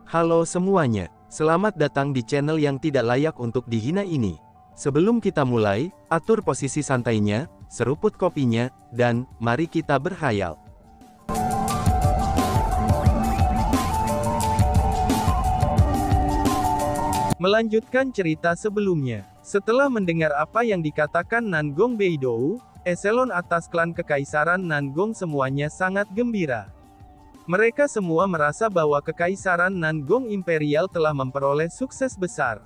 Halo semuanya, selamat datang di channel yang tidak layak untuk dihina ini. Sebelum kita mulai, atur posisi santainya, seruput kopinya, dan mari kita berkhayal. Melanjutkan cerita sebelumnya, setelah mendengar apa yang dikatakan Nangong Beidou, eselon atas klan Kekaisaran Nangong semuanya sangat gembira. Mereka semua merasa bahwa Kekaisaran Nangong Imperial telah memperoleh sukses besar.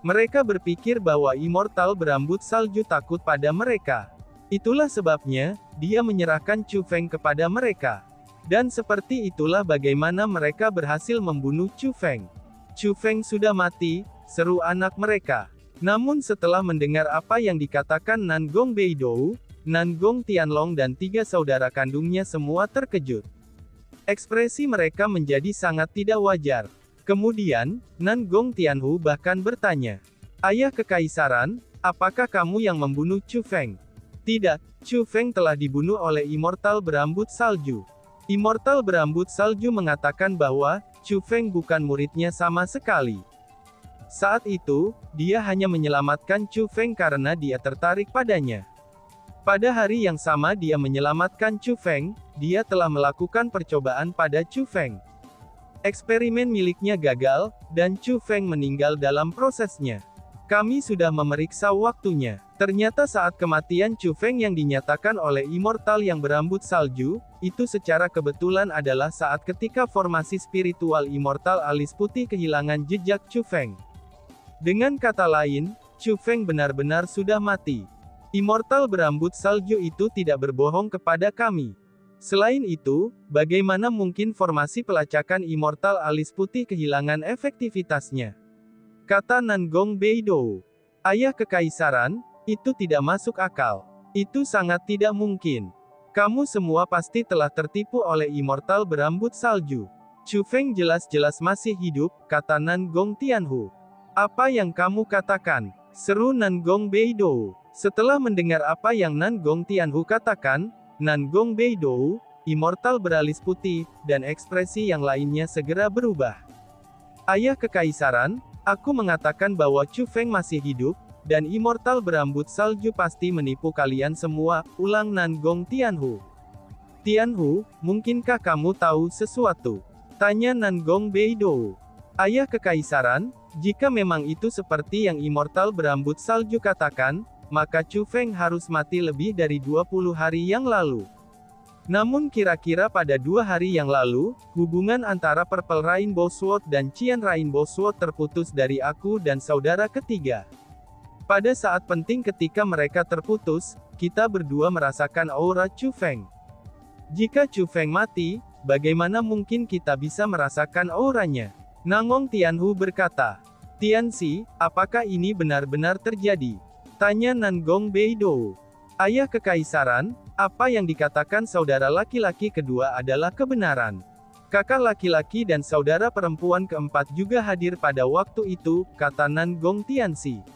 Mereka berpikir bahwa immortal berambut salju takut pada mereka. Itulah sebabnya, dia menyerahkan Chu Feng kepada mereka. Dan seperti itulah bagaimana mereka berhasil membunuh Chu Feng. Chu Feng sudah mati, seru anak mereka. Namun setelah mendengar apa yang dikatakan Nangong Beidou, Nangong Tianlong dan 3 saudara kandungnya semua terkejut. Ekspresi mereka menjadi sangat tidak wajar. Kemudian, Nangong Tianhu bahkan bertanya, "Ayah Kekaisaran, apakah kamu yang membunuh Chu Feng?" "Tidak, Chu Feng telah dibunuh oleh immortal berambut salju." Immortal berambut salju mengatakan bahwa, Chu Feng bukan muridnya sama sekali. Saat itu, dia hanya menyelamatkan Chu Feng karena dia tertarik padanya. Pada hari yang sama dia menyelamatkan Chu Feng, dia telah melakukan percobaan pada Chu Feng. Eksperimen miliknya gagal, dan Chu Feng meninggal dalam prosesnya. Kami sudah memeriksa waktunya. Ternyata saat kematian Chu Feng yang dinyatakan oleh immortal yang berambut salju, itu secara kebetulan adalah saat ketika formasi spiritual immortal alis putih kehilangan jejak Chu Feng. Dengan kata lain, Chu Feng benar-benar sudah mati. Immortal berambut salju itu tidak berbohong kepada kami. Selain itu, bagaimana mungkin formasi pelacakan immortal alis putih kehilangan efektivitasnya? Kata Nangong Beidou. Ayah Kekaisaran, itu tidak masuk akal. Itu sangat tidak mungkin. Kamu semua pasti telah tertipu oleh immortal berambut salju. Chu Feng jelas-jelas masih hidup, kata Nangong Tianhu. Apa yang kamu katakan? Seru Nangong Beidou. Setelah mendengar apa yang Nangong Tianhu katakan, Nangong Beidou, immortal beralis putih, dan ekspresi yang lainnya segera berubah. Ayah Kekaisaran, aku mengatakan bahwa Chu Feng masih hidup, dan immortal berambut salju pasti menipu kalian semua, ulang Nangong Tianhu. Tianhu, mungkinkah kamu tahu sesuatu? Tanya Nangong Beidou. Ayah Kekaisaran, jika memang itu seperti yang immortal berambut salju katakan, maka Chu Feng harus mati lebih dari 20 hari yang lalu. Namun kira-kira pada 2 hari yang lalu, hubungan antara Purple Rainbow Sword dan Qian Rainbow Sword terputus dari aku dan saudara ketiga. Pada saat penting ketika mereka terputus, kita berdua merasakan aura Chu Feng. Jika Chu Feng mati, bagaimana mungkin kita bisa merasakan auranya? Nangong Tianhu berkata, "Tianxi, apakah ini benar-benar terjadi?" Tanya Nangong Beidou. Ayah Kekaisaran, apa yang dikatakan saudara laki-laki kedua adalah kebenaran. Kakak laki-laki dan saudara perempuan keempat juga hadir pada waktu itu, kata Nangong Tianxi.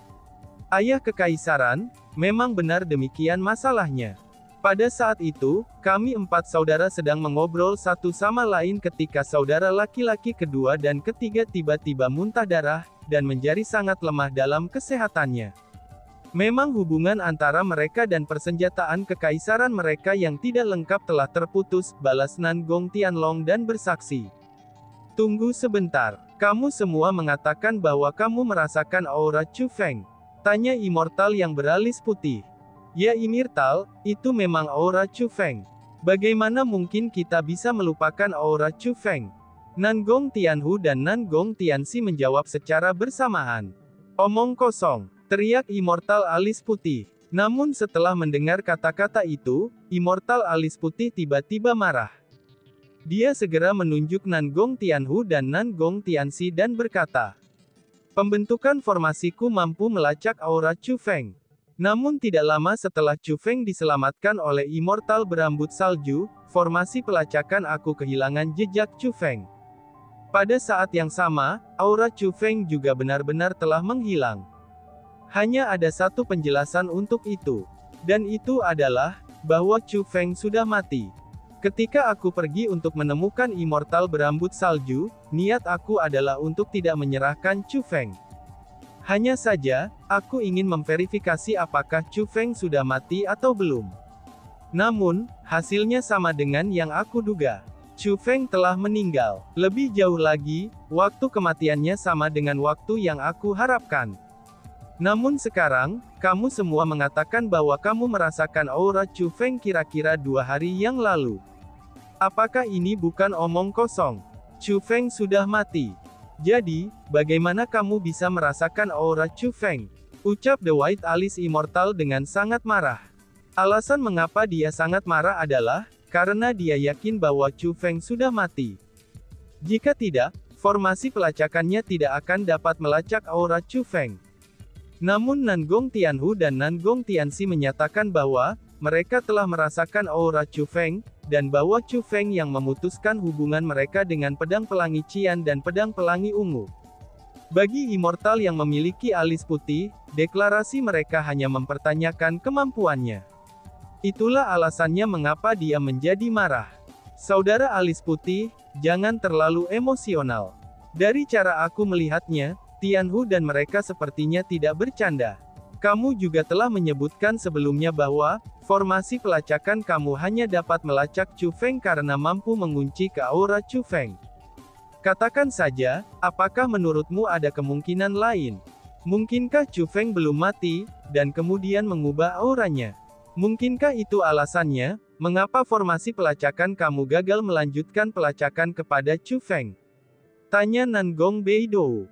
Ayah Kekaisaran, memang benar demikian masalahnya. Pada saat itu, kami 4 saudara sedang mengobrol satu sama lain ketika saudara laki-laki kedua dan ketiga tiba-tiba muntah darah, dan menjadi sangat lemah dalam kesehatannya. Memang hubungan antara mereka dan persenjataan kekaisaran mereka yang tidak lengkap telah terputus, balas Nangong Tianlong dan bersaksi. Tunggu sebentar, kamu semua mengatakan bahwa kamu merasakan aura Chu Feng. Tanya immortal yang beralis putih. Ya immortal, itu memang aura Chu Feng. Bagaimana mungkin kita bisa melupakan aura Chu Feng? Nangong Tianhu dan Nangong Tianxi menjawab secara bersamaan. Omong kosong. Teriak immortal alis putih. Namun setelah mendengar kata-kata itu, immortal alis putih tiba-tiba marah. Dia segera menunjuk Nangong Tianhu dan Nangong Tianxi dan berkata, "Pembentukan formasiku mampu melacak aura Chu Feng." Namun tidak lama setelah Chu Feng diselamatkan oleh immortal berambut salju, formasi pelacakan aku kehilangan jejak Chu Feng. Pada saat yang sama, aura Chu Feng juga benar-benar telah menghilang. Hanya ada satu penjelasan untuk itu. Dan itu adalah, bahwa Chu Feng sudah mati. Ketika aku pergi untuk menemukan immortal berambut salju, niat aku adalah untuk tidak menyerahkan Chu Feng. Hanya saja, aku ingin memverifikasi apakah Chu Feng sudah mati atau belum. Namun, hasilnya sama dengan yang aku duga. Chu Feng telah meninggal. Lebih jauh lagi, waktu kematiannya sama dengan waktu yang aku harapkan. Namun sekarang, kamu semua mengatakan bahwa kamu merasakan aura Chu Feng kira-kira 2 hari yang lalu. Apakah ini bukan omong kosong? Chu Feng sudah mati. Jadi, bagaimana kamu bisa merasakan aura Chu Feng? Ucap The White Alice Immortal dengan sangat marah. Alasan mengapa dia sangat marah adalah, karena dia yakin bahwa Chu Feng sudah mati. Jika tidak, formasi pelacakannya tidak akan dapat melacak aura Chu Feng. Namun Nangong Tianhu dan Nangong Tianxi menyatakan bahwa, mereka telah merasakan aura Chu Feng, dan bahwa Chu Feng yang memutuskan hubungan mereka dengan pedang pelangi Qian dan pedang pelangi ungu. Bagi immortal yang memiliki alis putih, deklarasi mereka hanya mempertanyakan kemampuannya. Itulah alasannya mengapa dia menjadi marah. Saudara alis putih, jangan terlalu emosional. Dari cara aku melihatnya, Tianhu dan mereka sepertinya tidak bercanda. Kamu juga telah menyebutkan sebelumnya bahwa, formasi pelacakan kamu hanya dapat melacak Chu Feng karena mampu mengunci ke aura Chu Feng. Katakan saja, apakah menurutmu ada kemungkinan lain? Mungkinkah Chu Feng belum mati, dan kemudian mengubah auranya? Mungkinkah itu alasannya, mengapa formasi pelacakan kamu gagal melanjutkan pelacakan kepada Chu Feng? Tanya Nangong Beidou.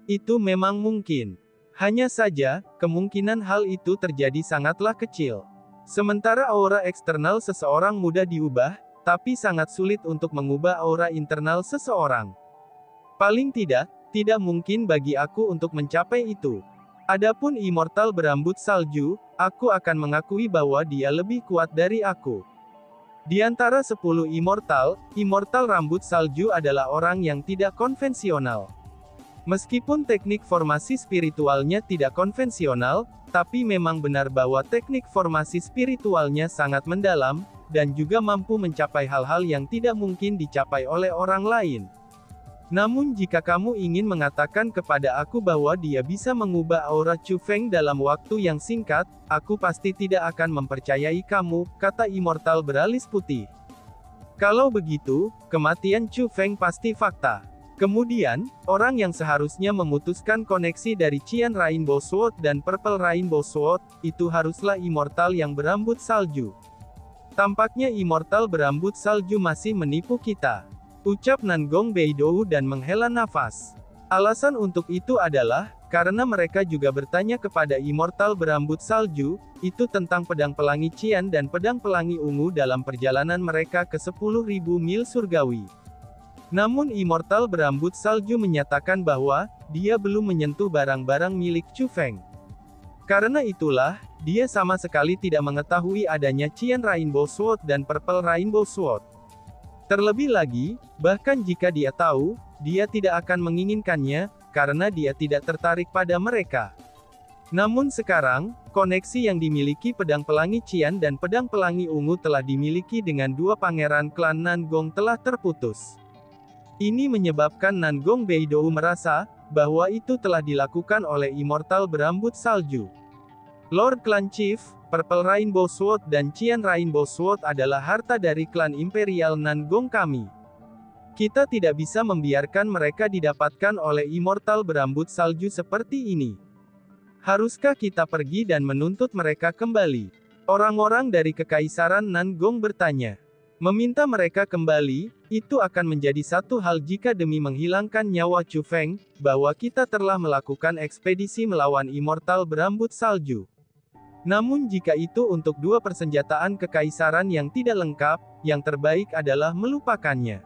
Itu memang mungkin. Hanya saja, kemungkinan hal itu terjadi sangatlah kecil. Sementara aura eksternal seseorang mudah diubah, tapi sangat sulit untuk mengubah aura internal seseorang. Paling tidak mungkin bagi aku untuk mencapai itu. Adapun immortal berambut salju, aku akan mengakui bahwa dia lebih kuat dari aku. Di antara 10 immortal rambut salju adalah orang yang tidak konvensional. Meskipun teknik formasi spiritualnya tidak konvensional, tapi memang benar bahwa teknik formasi spiritualnya sangat mendalam, dan juga mampu mencapai hal-hal yang tidak mungkin dicapai oleh orang lain. Namun jika kamu ingin mengatakan kepada aku bahwa dia bisa mengubah aura Chu Feng dalam waktu yang singkat, aku pasti tidak akan mempercayai kamu, kata immortal beralis putih. Kalau begitu, kematian Chu Feng pasti fakta. Kemudian, orang yang seharusnya memutuskan koneksi dari Qian Rainbow Sword dan Purple Rainbow Sword, itu haruslah immortal yang berambut salju. Tampaknya immortal berambut salju masih menipu kita. Ucap Nangong Beidou dan menghela nafas. Alasan untuk itu adalah, karena mereka juga bertanya kepada immortal berambut salju, itu tentang pedang pelangi Qian dan pedang pelangi ungu dalam perjalanan mereka ke 10.000 mil surgawi. Namun immortal berambut salju menyatakan bahwa, dia belum menyentuh barang-barang milik Chu Feng. Karena itulah, dia sama sekali tidak mengetahui adanya Qian Rainbow Sword dan Purple Rainbow Sword. Terlebih lagi, bahkan jika dia tahu, dia tidak akan menginginkannya, karena dia tidak tertarik pada mereka. Namun sekarang, koneksi yang dimiliki pedang pelangi Qian dan pedang pelangi ungu telah dimiliki dengan dua pangeran klan Nangong telah terputus. Ini menyebabkan Nangong Beidou merasa, bahwa itu telah dilakukan oleh immortal berambut salju. Lord Clan Chief, Purple Rainbow Sword dan Qian Rainbow Sword adalah harta dari klan Imperial Nangong kami. Kita tidak bisa membiarkan mereka didapatkan oleh immortal berambut salju seperti ini. Haruskah kita pergi dan menuntut mereka kembali? Orang-orang dari Kekaisaran Nangong bertanya. Meminta mereka kembali, itu akan menjadi satu hal jika demi menghilangkan nyawa Chu Feng, bahwa kita telah melakukan ekspedisi melawan immortal berambut salju. Namun jika itu untuk dua persenjataan kekaisaran yang tidak lengkap, yang terbaik adalah melupakannya.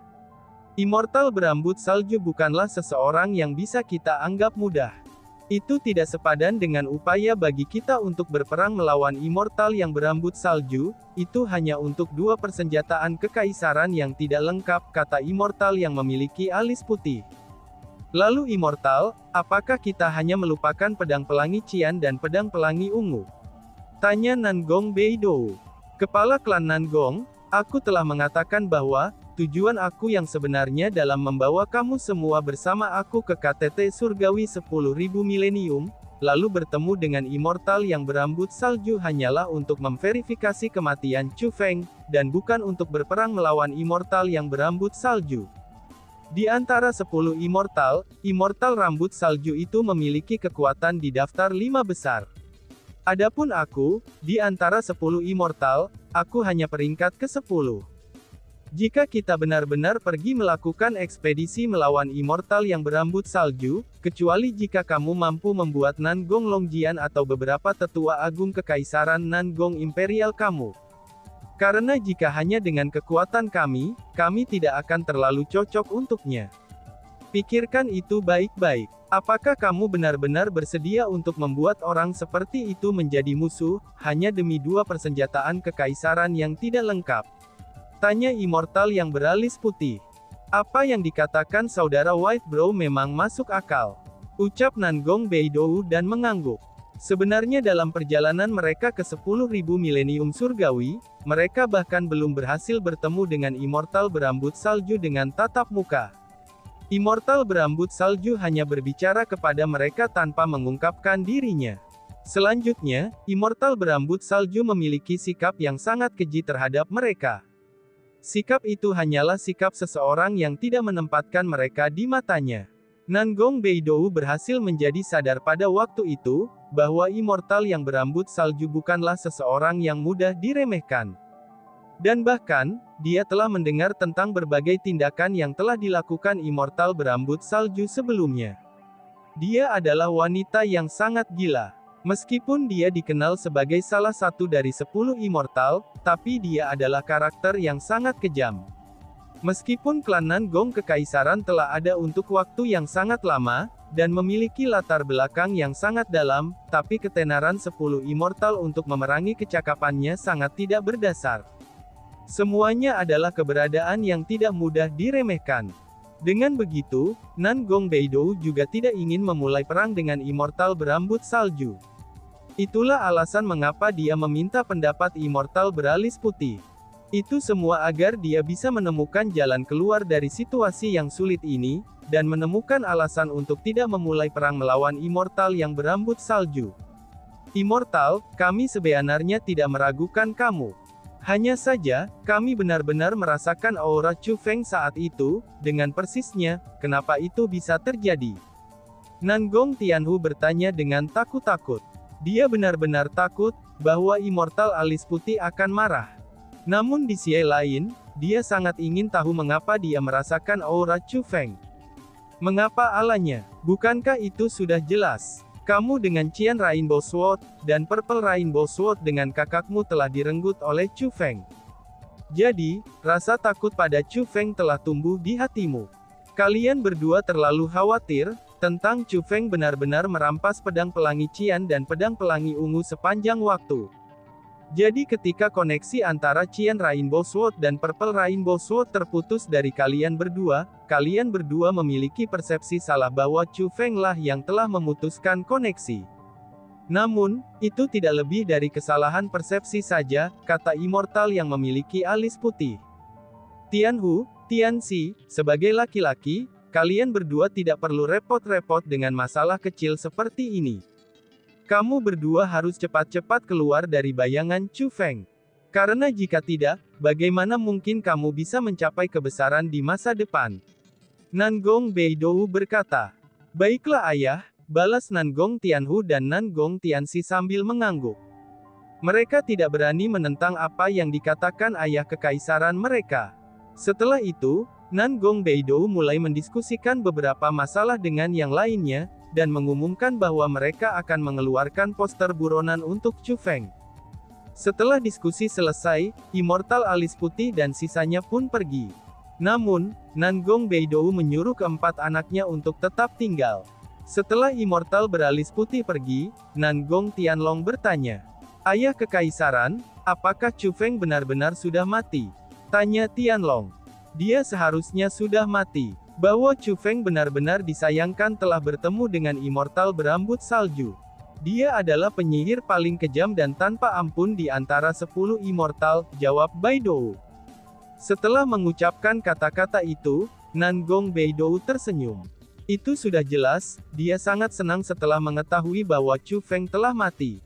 Immortal berambut salju bukanlah seseorang yang bisa kita anggap mudah. Itu tidak sepadan dengan upaya bagi kita untuk berperang melawan immortal yang berambut salju, itu hanya untuk dua persenjataan kekaisaran yang tidak lengkap, kata immortal yang memiliki alis putih. Lalu immortal, apakah kita hanya melupakan pedang pelangi Qian dan pedang pelangi ungu? Tanya Nangong Beidou. Kepala klan Nangong, Aku telah mengatakan bahwa, tujuan aku yang sebenarnya dalam membawa kamu semua bersama aku ke KTT Surgawi 10.000 milenium, lalu bertemu dengan immortal yang berambut salju hanyalah untuk memverifikasi kematian Chu Feng, dan bukan untuk berperang melawan immortal yang berambut salju. Di antara 10 immortal, immortal rambut salju itu memiliki kekuatan di daftar 5 besar. Adapun aku, di antara 10 immortal, aku hanya peringkat ke-10. Jika kita benar-benar pergi melakukan ekspedisi melawan immortal yang berambut salju, kecuali jika kamu mampu membuat Nangong Longjian atau beberapa tetua agung kekaisaran Nangong Imperial kamu. Karena jika hanya dengan kekuatan kami tidak akan terlalu cocok untuknya. Pikirkan itu baik-baik. Apakah kamu benar-benar bersedia untuk membuat orang seperti itu menjadi musuh, hanya demi 2 persenjataan kekaisaran yang tidak lengkap? Tanya immortal yang beralis putih. Apa yang dikatakan saudara White Brow memang masuk akal. Ucap Nangong Beidou dan mengangguk. Sebenarnya dalam perjalanan mereka ke 10.000 milenium surgawi, mereka bahkan belum berhasil bertemu dengan immortal berambut salju dengan tatap muka. Immortal berambut salju hanya berbicara kepada mereka tanpa mengungkapkan dirinya. Selanjutnya, immortal berambut salju memiliki sikap yang sangat keji terhadap mereka. Sikap itu hanyalah sikap seseorang yang tidak menempatkan mereka di matanya. Nangong Beidou berhasil menjadi sadar pada waktu itu, bahwa immortal yang berambut salju bukanlah seseorang yang mudah diremehkan. Dan bahkan, dia telah mendengar tentang berbagai tindakan yang telah dilakukan immortal berambut salju sebelumnya. Dia adalah wanita yang sangat gila. Meskipun dia dikenal sebagai salah satu dari 10 immortal, tapi dia adalah karakter yang sangat kejam. Meskipun klan Nangong Kekaisaran telah ada untuk waktu yang sangat lama, dan memiliki latar belakang yang sangat dalam, tapi ketenaran 10 immortal untuk memerangi kecakapannya sangat tidak berdasar. Semuanya adalah keberadaan yang tidak mudah diremehkan. Dengan begitu, Nangong Beidou juga tidak ingin memulai perang dengan immortal berambut salju. Itulah alasan mengapa dia meminta pendapat immortal beralis putih. Itu semua agar dia bisa menemukan jalan keluar dari situasi yang sulit ini, dan menemukan alasan untuk tidak memulai perang melawan immortal yang berambut salju. Immortal, kami sebenarnya tidak meragukan kamu. Hanya saja, kami benar-benar merasakan aura Chu Feng saat itu, dengan persisnya, kenapa itu bisa terjadi? Nangong Tianhu bertanya dengan takut-takut. Dia benar-benar takut, bahwa immortal alis putih akan marah. Namun di sisi lain, dia sangat ingin tahu mengapa dia merasakan aura Chu Feng. Mengapa alanya? Bukankah itu sudah jelas? Kamu dengan Qian Rainbow Sword, dan Purple Rainbow Sword dengan kakakmu telah direnggut oleh Chu Feng. Jadi, rasa takut pada Chu Feng telah tumbuh di hatimu. Kalian berdua terlalu khawatir, tentang Chu Feng benar-benar merampas pedang pelangi Qian dan pedang pelangi ungu sepanjang waktu. Jadi ketika koneksi antara Qian Rainbow Sword dan Purple Rainbow Sword terputus dari kalian berdua memiliki persepsi salah bahwa Chu Feng lah yang telah memutuskan koneksi. Namun, itu tidak lebih dari kesalahan persepsi saja, kata immortal yang memiliki alis putih. Tianhu, Tianxi, sebagai laki-laki, kalian berdua tidak perlu repot-repot dengan masalah kecil seperti ini. Kamu berdua harus cepat-cepat keluar dari bayangan Chu Feng. Karena jika tidak, bagaimana mungkin kamu bisa mencapai kebesaran di masa depan? Nangong Beidou berkata. Baiklah ayah, balas Nangong Tianhu dan Nangong Tianxi sambil mengangguk. Mereka tidak berani menentang apa yang dikatakan ayah kekaisaran mereka. Setelah itu, Nangong Beidou mulai mendiskusikan beberapa masalah dengan yang lainnya, dan mengumumkan bahwa mereka akan mengeluarkan poster buronan untuk Chu Feng. Setelah diskusi selesai, immortal alis putih dan sisanya pun pergi. Namun, Nangong Beidou menyuruh keempat anaknya untuk tetap tinggal. Setelah immortal beralis putih pergi, Nangong Tianlong bertanya, "Ayah kekaisaran, apakah Chu Feng benar-benar sudah mati?" Tanya Tianlong. Dia seharusnya sudah mati. Bahwa Chu Feng benar-benar disayangkan telah bertemu dengan immortal berambut salju. Dia adalah penyihir paling kejam dan tanpa ampun di antara 10 immortal, jawab Beidou. Setelah mengucapkan kata-kata itu, Nangong Beidou tersenyum. Itu sudah jelas, dia sangat senang setelah mengetahui bahwa Chu Feng telah mati.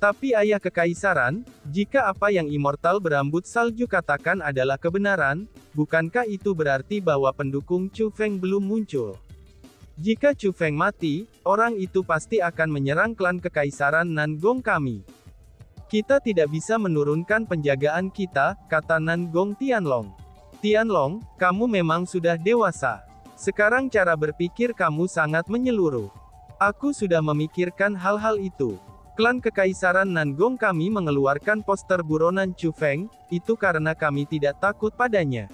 Tapi ayah kekaisaran, jika apa yang immortal berambut salju katakan adalah kebenaran, bukankah itu berarti bahwa pendukung Chu Feng belum muncul? Jika Chu Feng mati, orang itu pasti akan menyerang klan kekaisaran Nangong kami. Kita tidak bisa menurunkan penjagaan kita, kata Nangong Tianlong. Tianlong, kamu memang sudah dewasa. Sekarang cara berpikir kamu sangat menyeluruh. Aku sudah memikirkan hal-hal itu. Klan kekaisaran Nangong kami mengeluarkan poster buronan Chu Feng, itu karena kami tidak takut padanya.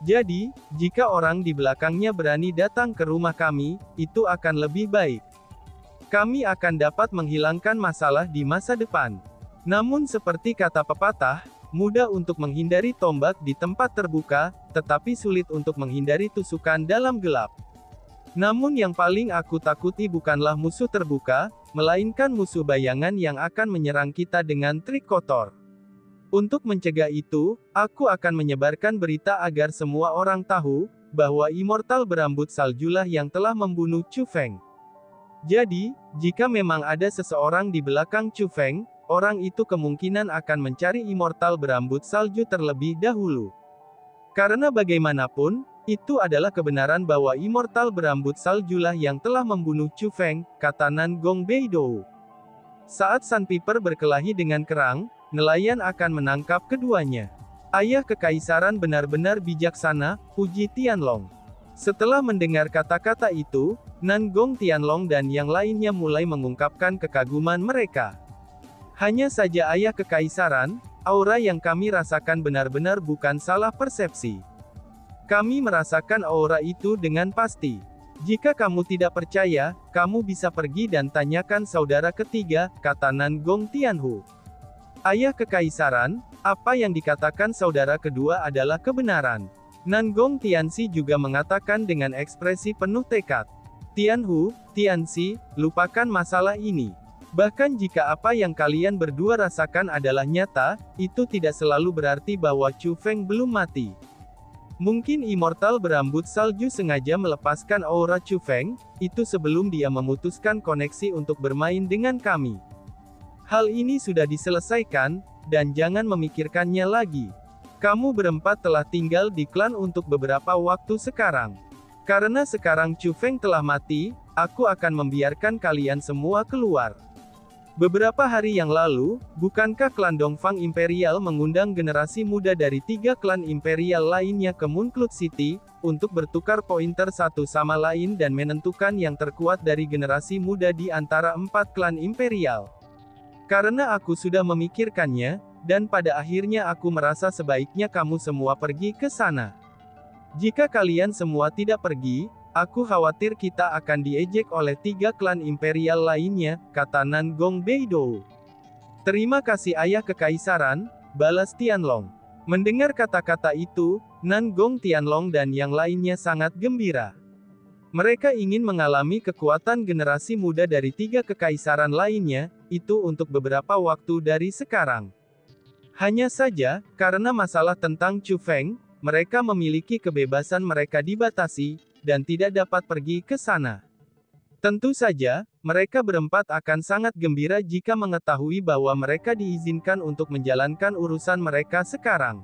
Jadi, jika orang di belakangnya berani datang ke rumah kami, itu akan lebih baik. Kami akan dapat menghilangkan masalah di masa depan. Namun seperti kata pepatah, mudah untuk menghindari tombak di tempat terbuka, tetapi sulit untuk menghindari tusukan dalam gelap. Namun yang paling aku takuti bukanlah musuh terbuka, melainkan musuh bayangan yang akan menyerang kita dengan trik kotor. Untuk mencegah itu, aku akan menyebarkan berita agar semua orang tahu, bahwa immortal berambut saljulah yang telah membunuh Chu Feng. Jadi, jika memang ada seseorang di belakang Chu Feng, orang itu kemungkinan akan mencari immortal berambut salju terlebih dahulu. Karena bagaimanapun, itu adalah kebenaran bahwa immortal berambut saljulah yang telah membunuh Chu Feng, kata Nangong Beidou. Saat Sandpiper berkelahi dengan kerang, nelayan akan menangkap keduanya. Ayah kekaisaran benar-benar bijaksana, puji Tianlong. Setelah mendengar kata-kata itu, Nangong Tianlong dan yang lainnya mulai mengungkapkan kekaguman mereka. Hanya saja ayah kekaisaran, aura yang kami rasakan benar-benar bukan salah persepsi. Kami merasakan aura itu dengan pasti. Jika kamu tidak percaya, kamu bisa pergi dan tanyakan saudara ketiga, kata Nangong Tianhu. Ayah kekaisaran, apa yang dikatakan saudara kedua adalah kebenaran. Nangong Tianxi juga mengatakan dengan ekspresi penuh tekad. Tianhu, Tianxi, lupakan masalah ini. Bahkan jika apa yang kalian berdua rasakan adalah nyata, itu tidak selalu berarti bahwa Chu Feng belum mati. Mungkin immortal berambut salju sengaja melepaskan aura Chu Feng, itu sebelum dia memutuskan koneksi untuk bermain dengan kami. Hal ini sudah diselesaikan, dan jangan memikirkannya lagi. Kamu berempat telah tinggal di klan untuk beberapa waktu sekarang. Karena sekarang Chu Feng telah mati, aku akan membiarkan kalian semua keluar. Beberapa hari yang lalu, bukankah klan Dongfang Imperial mengundang generasi muda dari 3 klan Imperial lainnya ke Mooncloud City, untuk bertukar pointer satu sama lain dan menentukan yang terkuat dari generasi muda di antara 4 klan Imperial? Karena aku sudah memikirkannya, dan pada akhirnya aku merasa sebaiknya kamu semua pergi ke sana. Jika kalian semua tidak pergi, aku khawatir kita akan diejek oleh 3 klan imperial lainnya, kata Nangong Beidou. Terima kasih ayah kekaisaran, balas Tianlong. Mendengar kata-kata itu, Nangong Tianlong dan yang lainnya sangat gembira. Mereka ingin mengalami kekuatan generasi muda dari 3 kekaisaran lainnya, itu untuk beberapa waktu dari sekarang. Hanya saja, karena masalah tentang Chu Feng, mereka memiliki kebebasan mereka dibatasi, dan tidak dapat pergi ke sana. Tentu saja, mereka berempat akan sangat gembira jika mengetahui bahwa mereka diizinkan untuk menjalankan urusan mereka sekarang.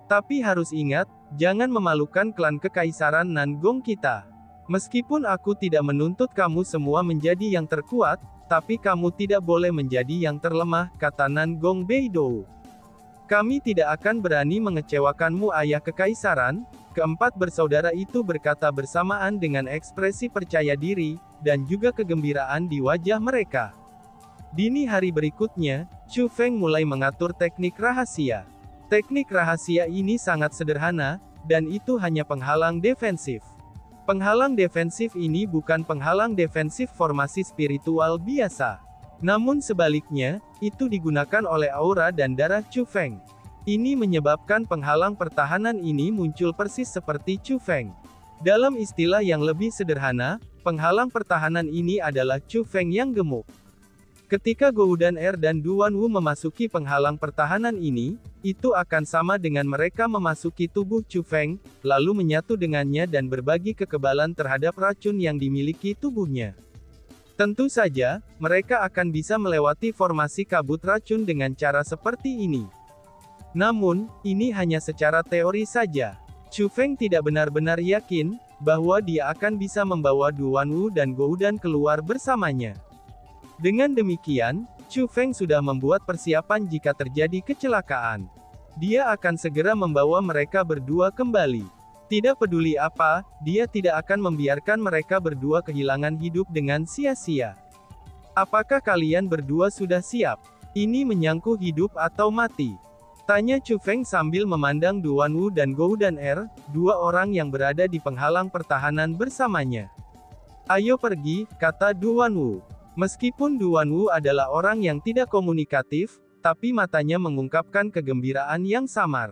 Tapi harus ingat, jangan memalukan klan kekaisaran Nangong kita. Meskipun aku tidak menuntut kamu semua menjadi yang terkuat, tapi kamu tidak boleh menjadi yang terlemah, kata Nangong Beidou. Kami tidak akan berani mengecewakanmu ayah kekaisaran. Keempat bersaudara itu berkata bersamaan dengan ekspresi percaya diri, dan juga kegembiraan di wajah mereka. Dini hari berikutnya, Chu Feng mulai mengatur teknik rahasia. Teknik rahasia ini sangat sederhana, dan itu hanya penghalang defensif. Penghalang defensif ini bukan penghalang defensif formasi spiritual biasa. Namun sebaliknya, itu digunakan oleh aura dan darah Chu Feng. Ini menyebabkan penghalang pertahanan ini muncul persis seperti Chu Feng. Dalam istilah yang lebih sederhana, penghalang pertahanan ini adalah Chu Feng yang gemuk. Ketika Goudan Er dan Duanwu memasuki penghalang pertahanan ini, itu akan sama dengan mereka memasuki tubuh Chu Feng, lalu menyatu dengannya dan berbagi kekebalan terhadap racun yang dimiliki tubuhnya. Tentu saja, mereka akan bisa melewati formasi kabut racun dengan cara seperti ini. Namun, ini hanya secara teori saja. Chu Feng tidak benar-benar yakin bahwa dia akan bisa membawa Duanwu dan Goudan keluar bersamanya. Dengan demikian, Chu Feng sudah membuat persiapan jika terjadi kecelakaan. Dia akan segera membawa mereka berdua kembali. Tidak peduli apa, dia tidak akan membiarkan mereka berdua kehilangan hidup dengan sia-sia. Apakah kalian berdua sudah siap? Ini menyangkut hidup atau mati? Tanya Chu Feng sambil memandang Duanwu dan Goudan Er, dua orang yang berada di penghalang pertahanan bersamanya. Ayo pergi, kata Duanwu. Meskipun Duanwu adalah orang yang tidak komunikatif, tapi matanya mengungkapkan kegembiraan yang samar.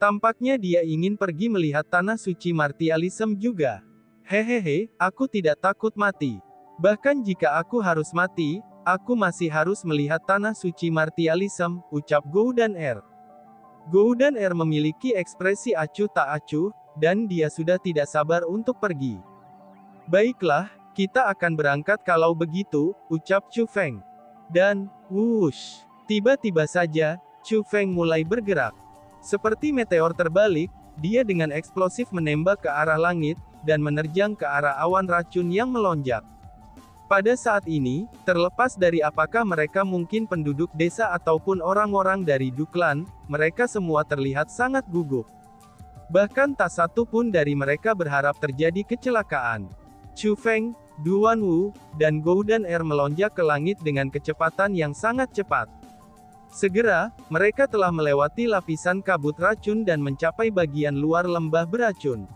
Tampaknya dia ingin pergi melihat tanah suci martialisme juga. Hehehe, aku tidak takut mati. Bahkan jika aku harus mati, aku masih harus melihat tanah suci martialisme, ucap Goudan Er. Goudan Er memiliki ekspresi acuh tak acuh, dan dia sudah tidak sabar untuk pergi. Baiklah, kita akan berangkat kalau begitu, ucap Chu Feng. Dan, wush, tiba-tiba saja, Chu Feng mulai bergerak. Seperti meteor terbalik, dia dengan eksplosif menembak ke arah langit, dan menerjang ke arah awan racun yang melonjak. Pada saat ini, terlepas dari apakah mereka mungkin penduduk desa ataupun orang-orang dari Duklan, mereka semua terlihat sangat gugup. Bahkan tak satu pun dari mereka berharap terjadi kecelakaan. Chu Feng, Duanwu, dan Goudan Er melonjak ke langit dengan kecepatan yang sangat cepat. Segera, mereka telah melewati lapisan kabut racun dan mencapai bagian luar lembah beracun.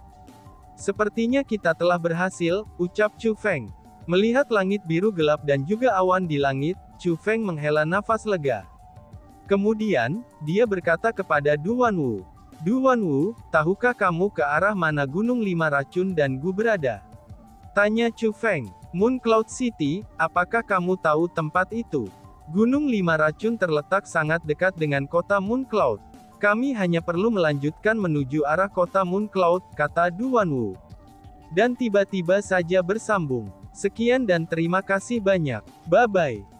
Sepertinya kita telah berhasil, ucap Chu Feng. Melihat langit biru gelap dan juga awan di langit, Chu Feng menghela nafas lega. Kemudian, dia berkata kepada Duanwu. Duanwu, tahukah kamu ke arah mana Gunung Lima Racun dan Gu berada? Tanya Chu Feng. Moon Cloud City, apakah kamu tahu tempat itu? Gunung Lima Racun terletak sangat dekat dengan kota Moon Cloud. Kami hanya perlu melanjutkan menuju arah kota Moon Cloud, kata Duanwu. Dan tiba-tiba saja bersambung. Sekian dan terima kasih banyak. Bye-bye.